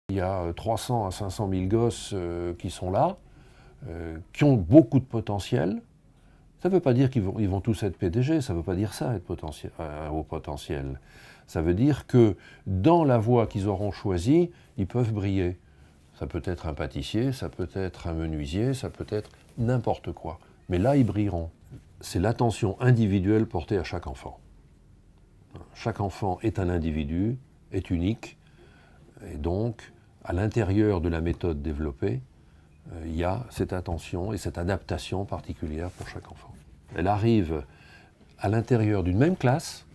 Il y a 300 à 500 000 gosses qui sont là, qui ont beaucoup de potentiel. Ça ne veut pas dire qu'ils vont tous être PDG, ça ne veut pas dire ça, être un haut potentiel. Ça veut dire que dans la voie qu'ils auront choisie, ils peuvent briller. Ça peut être un pâtissier, ça peut être un menuisier, ça peut être n'importe quoi. Mais là, ils brilleront. C'est l'attention individuelle portée à chaque enfant. Chaque enfant est un individu, est unique, et donc, à l'intérieur de la méthode développée, il y a cette attention et cette adaptation particulière pour chaque enfant. Elle arrive à l'intérieur d'une même classe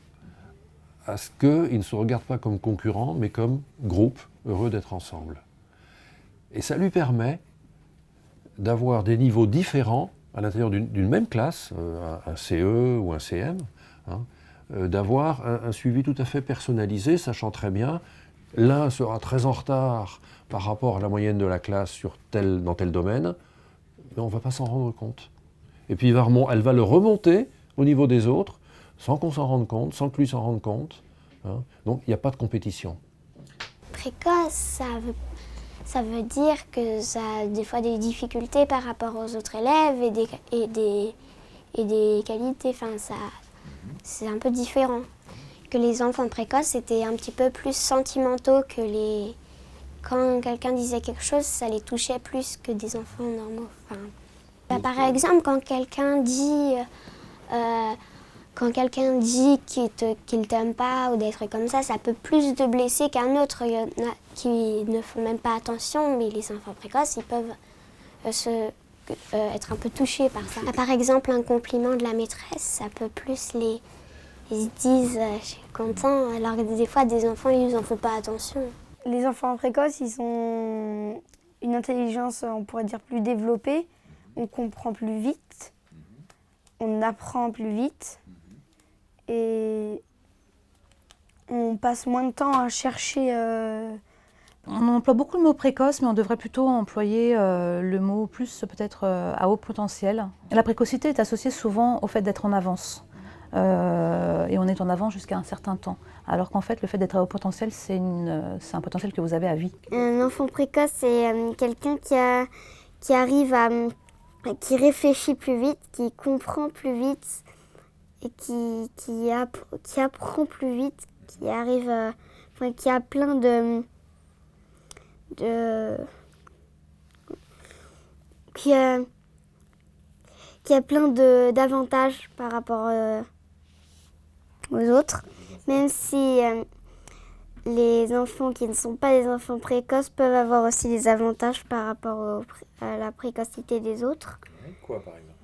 à ce qu'ils ne se regardent pas comme concurrents, mais comme groupe heureux d'être ensemble. Et ça lui permet d'avoir des niveaux différents à l'intérieur d'une même classe, un CE ou un CM, hein, d'avoir un suivi tout à fait personnalisé, sachant très bien, l'un sera très en retard par rapport à la moyenne de la classe dans tel domaine, mais on ne va pas s'en rendre compte. Et puis elle va le remonter au niveau des autres, sans qu'on s'en rende compte, sans que lui s'en rende compte. Hein. Donc il n'y a pas de compétition. Précoce, ça veut dire que ça a des fois des difficultés par rapport aux autres élèves et des qualités. Enfin, c'est un peu différent. Que les enfants précoces étaient un petit peu plus sentimentaux que les... Quand quelqu'un disait quelque chose, ça les touchait plus que des enfants normaux. Enfin, par exemple, quand quelqu'un dit qu'il t'aime pas ou des trucs comme ça peut plus te blesser qu'un autre. Il y en a qui ne font même pas attention, mais les enfants précoces, ils peuvent être un peu touchés par ça. Par exemple, un compliment de la maîtresse, ça peut plus ils se disent je suis content, alors que des fois, des enfants, ils n'en font pas attention. Les enfants précoces, ils ont une intelligence, on pourrait dire, plus développée. On comprend plus vite, on apprend plus vite et on passe moins de temps à chercher. On emploie beaucoup le mot précoce, mais on devrait plutôt employer le mot plus peut-être à haut potentiel. La précocité est associée souvent au fait d'être en avance. Et on est en avance jusqu'à un certain temps. Alors qu'en fait, le fait d'être à haut potentiel, c'est un potentiel que vous avez à vie. Un enfant précoce, c'est quelqu'un qui arrive qui réfléchit plus vite, qui comprend plus vite et qui apprend plus vite, qui arrive, qui a plein qui a plein d'avantages par rapport aux autres, même si les enfants qui ne sont pas des enfants précoces peuvent avoir aussi des avantages par rapport à la précocité des autres. Quoi, par exemple ?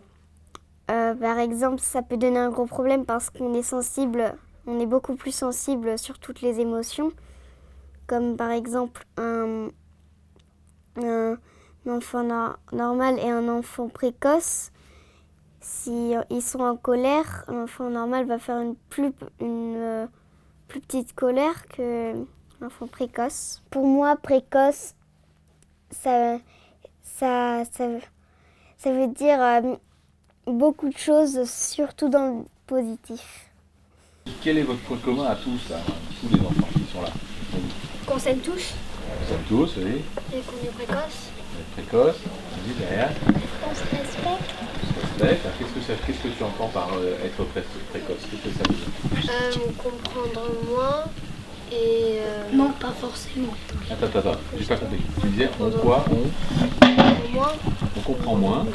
Par exemple, ça peut donner un gros problème parce qu'on est sensible, on est beaucoup plus sensible sur toutes les émotions, comme par exemple un enfant normal et un enfant précoce. Si ils sont en colère, un enfant normal va faire une plus petite colère qu'un enfant précoce. Pour moi, précoce, ça veut dire beaucoup de choses, surtout dans le positif. Quel est votre point commun à tous, là, tous les enfants qui sont là? Qu'on s'aime tous. Nous sommes tous, oui. Et qu'on est précoce. Vous êtes précoce, vas-y, derrière. On se respecte. Qu'est-ce que tu entends par être précoce? Qu'est-ce que ça veut dire? Comprendre moins et... Non, pas forcément. Attends, j'ai pas compris. Tu disais on Moins comprend moins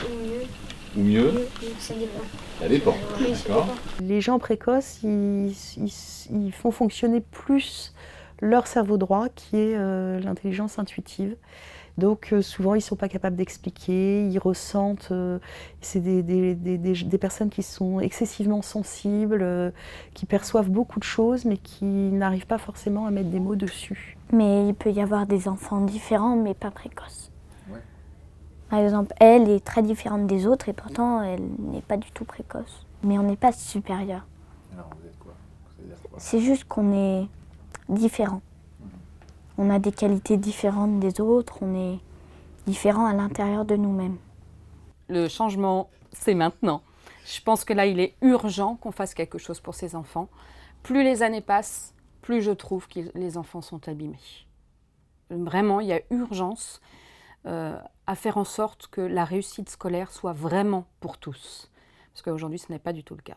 ou ou mieux? ça dépend. Ça dépend, d'accord. Les gens précoces, ils font fonctionner plus leur cerveau droit, qui est l'intelligence intuitive. Donc souvent, ils ne sont pas capables d'expliquer, ils ressentent. C'est des personnes qui sont excessivement sensibles, qui perçoivent beaucoup de choses, mais qui n'arrivent pas forcément à mettre des mots dessus. Mais il peut y avoir des enfants différents, mais pas précoces. Ouais. Par exemple, elle est très différente des autres et pourtant, elle n'est pas du tout précoce. Mais on n'est pas supérieur. Alors, vous êtes quoi? Ça veut dire quoi? C'est juste qu'on est différents. On a des qualités différentes des autres, on est différents à l'intérieur de nous-mêmes. Le changement, c'est maintenant. Je pense que là, il est urgent qu'on fasse quelque chose pour ces enfants. Plus les années passent, plus je trouve que les enfants sont abîmés. Vraiment, il y a urgence à faire en sorte que la réussite scolaire soit vraiment pour tous. Parce qu'aujourd'hui, ce n'est pas du tout le cas.